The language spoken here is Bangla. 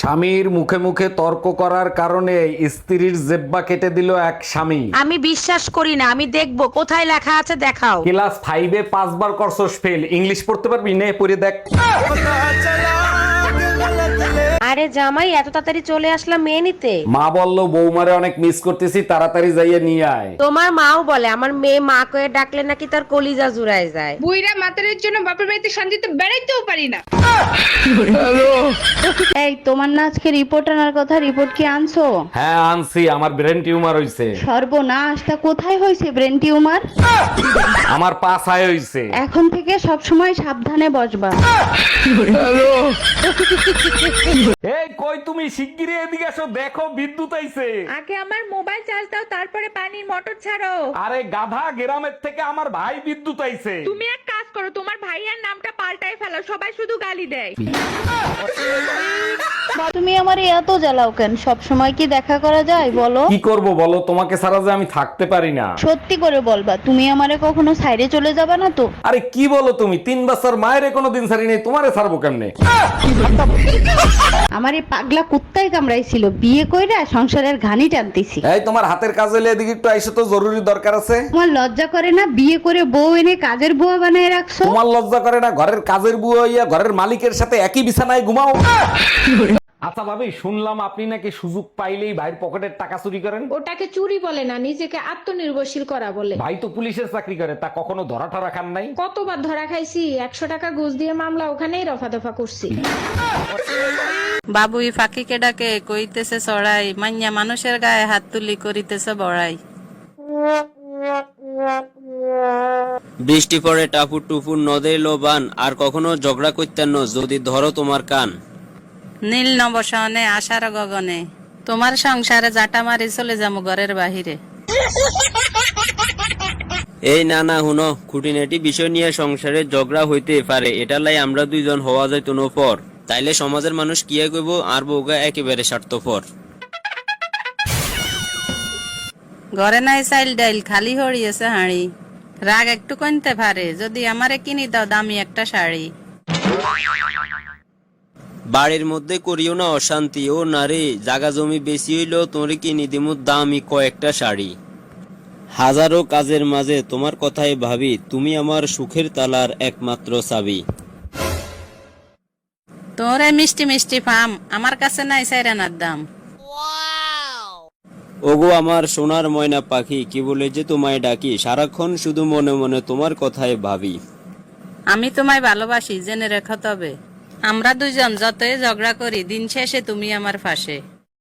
স্বামীর মুখে মুখে তর্ক করার কারণে স্ত্রীর জেব্বা কেটে দিল এক স্বামী। আমি বিশ্বাস করি না, আমি দেখবো কোথায় লেখা আছে, দেখাও। ক্লাস 5-এ 5 বার করছস ফেল, ইংলিশ পড়তে পারবি নে, পড়ে দেখ। আরে জামাই, এত তাড়াতাড়ি চলে আসলাম মেয়ে নিতে? মা বললো বৌমারে অনেক মিস করতেছি, তাড়াতাড়ি যাইয়ে নিয়ে আয়। তোমার মাও বলে আমার মেয়ে মা কয়ে ডাকলে নাকি তার কলিজা জুড়ায় যায়। বুইরা মাতারের জন্য বাপের বাড়িতে শান্তিতে বেড়াইতেও পারি না। এই তোমার না আজকে রিপোর্ট আনার কথা, রিপোর্ট কি আনছো? হ্যাঁ আনছি, আমার ব্রেন টিউমার হইছে। সর্বনাশ, তা কোথায় হয়েছে ব্রেন টিউমার? আমার পা ছায় হইছে। এখন থেকে সব সময় সাবধানে বসবা। এই কই তুমি, শিগগিরই এদিকে এসো, দেখো বিদ্যুৎ আইছে। আগে আমার মোবাইল চার্জ দাও, তারপরে পানির মোটর ছাড়ো। আরে গাধা, গ্রামের থেকে আমার ভাই বিদ্যুৎ আইছে। তুমি এক কাজ করো, তোমার ভাইয়ার নামটা পাল্টাই ফেলো, সবাই শুধু গালি দেয়। তুমি আমার এত জ্বালাও কেন? সব সময় কি দেখা করা যায় বলো? কি করব বলো, তোমাকে ছাড়া যে আমি থাকতে পারি না। সত্যি করে বলবা, তুমি আমারে কখনো সাইডে চলে যাবা না তো? আরে কি বলো তুমি, 3 বছর মায়ের কোনোদিন ছাড়ি নাই, তোমারে ছাড়বো কেমনে? আমার এই পাগলা কুত্তাই কামড়াইছিল, বিয়ে কইরা সংসারের ঘানি টানতেছি। এই তোমার হাতের কাজ হলে এদিকে একটু আইসো তো, জরুরি দরকার আছে। তোমার লজ্জা করে না? বিয়ে করে বউ এনে কাজের বুয়া বানায় রাখছো। তোমার লজ্জা করে না ঘরের কাজের বুয়া হইয়া ঘরের মালিকের সাথে একই বিছানায় ঘুমাও? আচ্ছা ভাবি, শুনলাম আপনি নাকি সুযোগ পাইলেই ভাইয়ের পকেটের টাকা চুরি করেন। ওটাকে চুরি বলে না, নিজেকে আত্মনির্ভরশীল করা বলে। ভাই তো পুলিশের চাকরি করে, তা কখনো ধরা ঠরা খান নাই? কতবার ধরা খাইছি, 100 টাকা ঘুষ দিয়ে মামলা ওখানেই রফা দফা করছি। বাবুই ফাঁকিকে ডাকে কইতেছে চড়াই, মাইয়া মানুষের গায়ে হাত তুলি করিতেছে বড়াই। বৃষ্টি পড়ে টাপুর টুপুর নদে লোবান, আর কখনো ঝগড়া করতেন যদি ধরো তোমার কান। নীল নবসনে আশার গগনে, তোমার সংসারে জাটা মারি চলে যাবো ঘরের বাহিরে। এই না না হুনো, খুঁটিনাটি বিষয় নিয়ে সংসারে ঝগড়া হইতে পারে, এটা লাই আমরা দুইজন হওয়া যাইতো না পর, তাইলে সমাজের মানুষ কি কইব আর বউগা একেবারে স্বার্থপর। ঘরে নাই চাইল ডাইল, খালি হরিয়েছে হাঁড়ি। রাগ একটু কমতে পারে যদি আমারে কিনি দাও দামি একটা শাড়ি। বাড়ির মধ্যে করিও না অশান্তি, ও নারী জাগা জমি বেশি হইলেও তোরে কিনি দিমু দামি কয়েকটা শাড়ি। হাজারো কাজের মাঝে তোমার কথাই ভাবি, তুমি আমার সুখের তালার একমাত্র চাবি। তোরে মিষ্টি মিষ্টি ফাম, আমার কাছে নাই সাইরানার দাম। ওগো আমার সোনার ময়না পাখি, কি বলে যে তোমায় ডাকি, সারাক্ষণ শুধু মনে মনে তোমার কথাই ভাবি। আমি তোমায় ভালোবাসি জেনে রেখো তবে, আমরা দুজন যতই ঝগড়া করি দিন শেষে তুমি আমার পাশে।